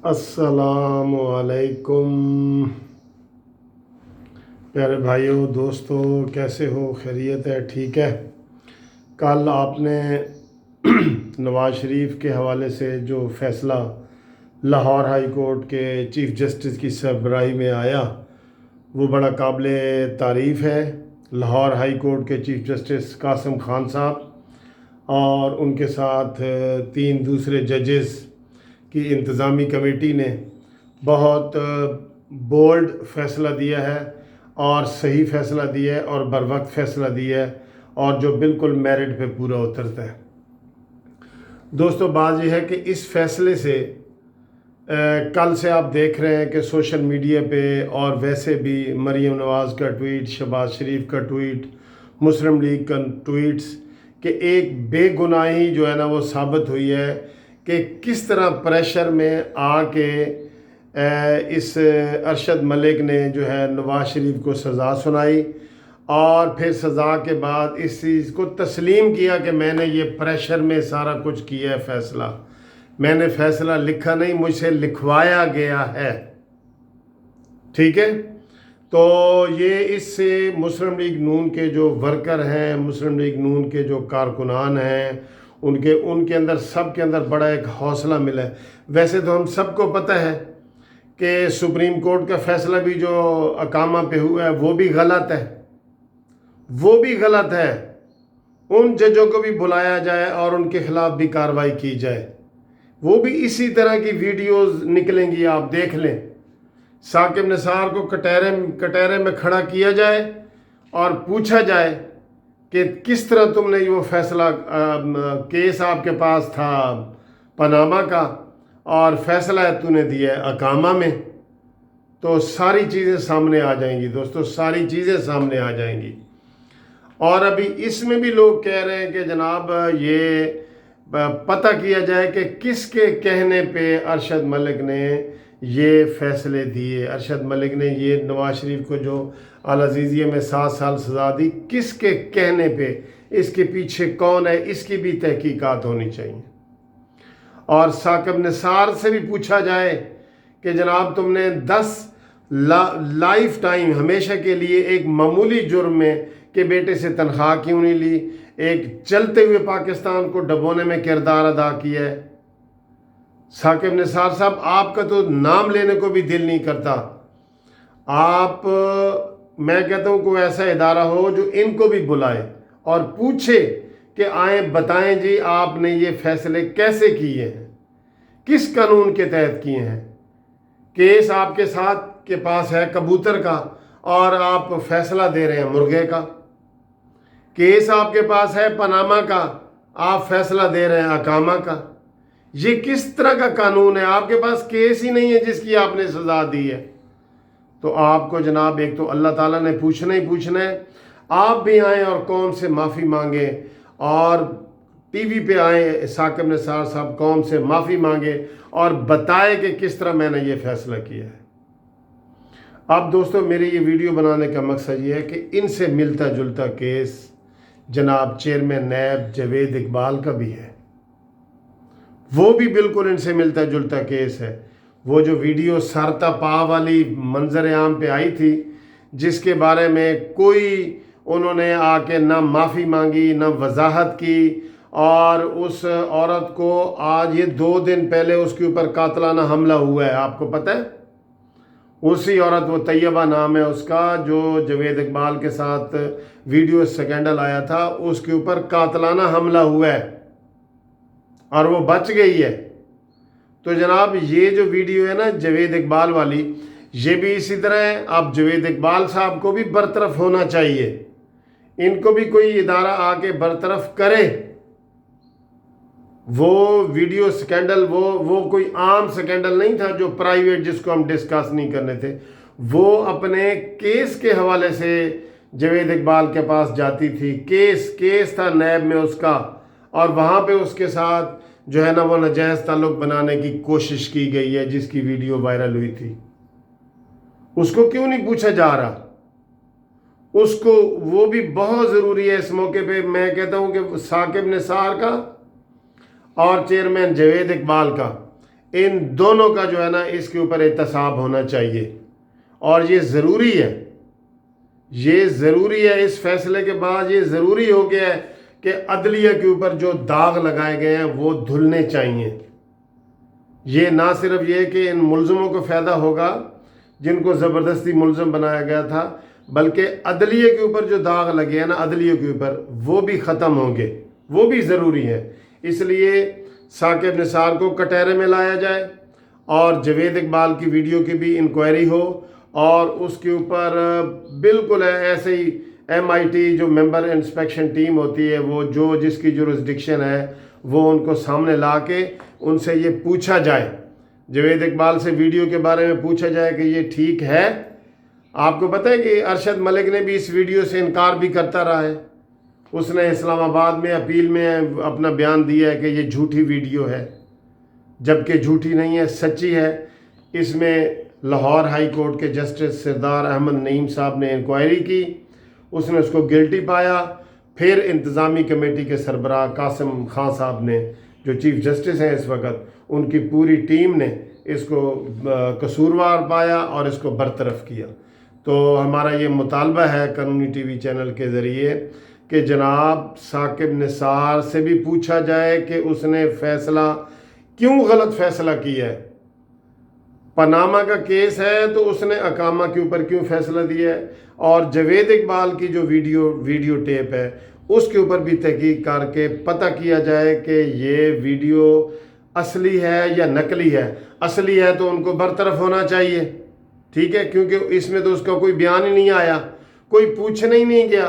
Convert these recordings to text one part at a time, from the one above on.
अस्सलामु अलैकुम प्यारे भाइयों दोस्तों, कैसे हो? खैरियत है? ठीक है। कल आपने नवाज शरीफ के हवाले से जो फ़ैसला लाहौर हाई कोर्ट के चीफ़ जस्टिस की सरबराही में आया वो बड़ा काबिल तारीफ़ है। लाहौर हाई कोर्ट के चीफ़ जस्टिस कासिम खान साहब और उनके साथ 3 दूसरे जजेस की इंतज़ामी कमेटी ने बहुत बोल्ड फ़ैसला दिया है और सही फ़ैसला दिया है और बर वक्त फ़ैसला दिया है और जो बिल्कुल मेरिट पे पूरा उतरता है। दोस्तों, बात यह है कि इस फ़ैसले से कल से आप देख रहे हैं कि सोशल मीडिया पे और वैसे भी मरीम नवाज़ का ट्वीट, शहबाज शरीफ का ट्वीट, मुस्लिम लीग का ट्वीट्स कि एक बेगुनाही जो है ना वो साबित हुई है कि किस तरह प्रेशर में आके इस अरशद मलिक ने जो है नवाज शरीफ को सज़ा सुनाई और फिर सज़ा के बाद इस चीज़ को तस्लीम किया कि मैंने ये प्रेशर में सारा कुछ किया है। फ़ैसला मैंने फ़ैसला लिखा नहीं, मुझसे लिखवाया गया है। ठीक है। तो ये इससे मुस्लिम लीग नून के जो वर्कर हैं, मुस्लिम लीग नून के जो कारकुनान हैं, उनके अंदर सब के अंदर बड़ा एक हौसला मिला है। वैसे तो हम सबको पता है कि सुप्रीम कोर्ट का फ़ैसला भी जो अकामा पे हुआ है वो भी गलत है, वो भी गलत है। उन जजों को भी बुलाया जाए और उनके ख़िलाफ़ भी कार्रवाई की जाए। वो भी इसी तरह की वीडियोस निकलेंगी, आप देख लें। साकिब निसार को कटहरे में खड़ा किया जाए और पूछा जाए कि किस तरह तुमने वो फ़ैसला, केस आपके पास था पनामा का और फ़ैसला तूने दिया है अकामा में, तो सारी चीज़ें सामने आ जाएंगी। दोस्तों, सारी चीज़ें सामने आ जाएंगी। और अभी इसमें भी लोग कह रहे हैं कि जनाब ये पता किया जाए कि किसके कहने पे अरशद मलिक ने ये फ़ैसले दिए। अरशद मलिक ने ये नवाज शरीफ को जो अल-अज़ीज़िया में 7 साल सज़ा दी, किसके कहने पे, इसके पीछे कौन है, इसकी भी तहकीकात होनी चाहिए। और साकिब निसार से भी पूछा जाए कि जनाब तुमने 10 लाइफ टाइम हमेशा के लिए एक मामूली जुर्म में कि बेटे से तनख्वाह क्यों नहीं ली, एक चलते हुए पाकिस्तान को डबोने में किरदार अदा किया है। साकिब निसार साहब, आपका तो नाम लेने को भी दिल नहीं करता। आप, मैं कहता हूँ कोई ऐसा इदारा हो जो इनको भी बुलाए और पूछे कि आए बताएं जी आपने ये फ़ैसले कैसे किए हैं, किस कानून के तहत किए हैं। केस आपके साथ के पास है कबूतर का और आप फ़ैसला दे रहे हैं मुर्गे का। केस आपके पास है पनामा का, आप फ़ैसला दे रहे हैं अकामा का। ये किस तरह का कानून है? आपके पास केस ही नहीं है जिसकी आपने सज़ा दी है। तो आपको जनाब एक तो अल्लाह ताला ने पूछना ही पूछना है। आप भी आएँ और कौम से माफ़ी मांगे और टीवी पे आए साकिब निसार साहब कौम से माफ़ी मांगे और बताए कि किस तरह मैंने ये फ़ैसला किया है। अब दोस्तों, मेरी ये वीडियो बनाने का मकसद ये है कि इनसे मिलता जुलता केस जनाब चेयरमैन नैब जावेद इकबाल का भी है। वो भी बिल्कुल इनसे मिलता जुलता केस है। वो जो वीडियो सरता पा वाली मंजर आम पे आई थी, जिसके बारे में कोई उन्होंने आके ना माफ़ी मांगी ना वजाहत की, और उस औरत को आज ये 2 दिन पहले उसके ऊपर कातलाना हमला हुआ है। आपको पता है? उसी औरत, वो तैयबा नाम है उसका, जो जावेद इकबाल के साथ वीडियो स्कैंडल आया था, उसके ऊपर कातलाना हमला हुआ है और वो बच गई है। तो जनाब ये जो वीडियो है ना जावेद इकबाल वाली, ये भी इसी तरह है। अब जावेद इकबाल साहब को भी बरतरफ होना चाहिए। इनको भी कोई इदारा आके बरतरफ करे। वो वीडियो स्कैंडल वो कोई आम स्कैंडल नहीं था जो प्राइवेट, जिसको हम डिस्कस नहीं करने थे। वो अपने केस के हवाले से जावेद इकबाल के पास जाती थी। केस था नैब में उसका, और वहाँ पे उसके साथ जो है ना वो नाजायज़ ताल्लुक़ बनाने की कोशिश की गई है, जिसकी वीडियो वायरल हुई थी। उसको क्यों नहीं पूछा जा रहा? उसको, वो भी बहुत ज़रूरी है इस मौके पे। मैं कहता हूँ कि साकिब निसार का और चेयरमैन जावेद इकबाल का, ان دونوں کا جو ہے نا اس کے اوپر احتساب ہونا چاہیے، اور یہ ضروری ہے، یہ ضروری ہے۔ اس فیصلے کے بعد یہ ضروری ہو گیا ہے کہ عدلیہ کے اوپر جو داغ لگائے گئے ہیں وہ دھلنے چاہیے۔ یہ نہ صرف یہ کہ ان ملزموں کو فائدہ ہوگا جن کو زبردستی ملزم بنایا گیا تھا، بلکہ عدلیہ کے اوپر جو داغ لگے ہیں نا عدلیہ کے اوپر، وہ بھی ختم ہوں گے، وہ بھی ضروری ہے۔ اس لیے ثاقب نثار کو کٹہرے میں لایا جائے، اور جاوید اقبال کی ویڈیو کی بھی انکوائری ہو، اور اس کے اوپر بالکل ایسے ہی ایم آئی ٹی جو ممبر انسپیکشن ٹیم ہوتی ہے، وہ جو جس کی جورسڈکشن ہے وہ ان کو سامنے لا کے ان سے یہ پوچھا جائے، جاوید اقبال سے ویڈیو کے بارے میں پوچھا جائے کہ یہ ٹھیک ہے۔ آپ کو پتہ ہے کہ ارشد ملک نے بھی اس ویڈیو سے انکار بھی کرتا رہا ہے، اس نے اسلام آباد میں اپیل میں اپنا بیان دیا ہے کہ یہ جھوٹی ویڈیو ہے، جبکہ جھوٹی نہیں ہے، سچی ہے۔ اس میں لاہور ہائی کورٹ کے جسٹس سردار احمد نعیم صاحب نے انکوائری کی، اس نے اس کو گلٹی پایا، پھر انتظامی کمیٹی کے سربراہ قاسم خان صاحب نے جو چیف جسٹس ہیں اس وقت، ان کی پوری ٹیم نے اس کو قصوروار پایا اور اس کو برطرف کیا۔ تو ہمارا یہ مطالبہ ہے قانونی ٹی وی چینل کے ذریعے کہ جناب ثاقب نثار سے بھی پوچھا جائے کہ اس نے فیصلہ کیوں غلط فیصلہ کیا ہے۔ پاناما کا کیس ہے تو اس نے اقامہ کے اوپر کیوں فیصلہ دیا ہے، اور جاوید اقبال کی جو ویڈیو ٹیپ ہے اس کے اوپر بھی تحقیق کر کے پتہ کیا جائے کہ یہ ویڈیو اصلی ہے یا نقلی ہے۔ اصلی ہے تو ان کو برطرف ہونا چاہیے، ٹھیک ہے، کیونکہ اس میں تو اس کا کوئی بیان ہی نہیں آیا، کوئی پوچھنے ہی نہیں گیا،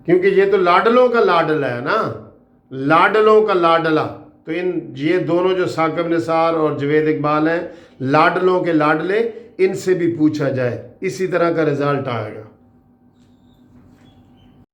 کیونکہ یہ تو لاڈلوں کا لاڈلا ہے نا، لاڈلوں کا لاڈلا۔ تو یہ دونوں جو ثاقب نثار اور جاوید اقبال ہیں، لاڈلوں کے لاڈلے، ان سے بھی پوچھا جائے، اسی طرح کا رزلٹ آئے گا۔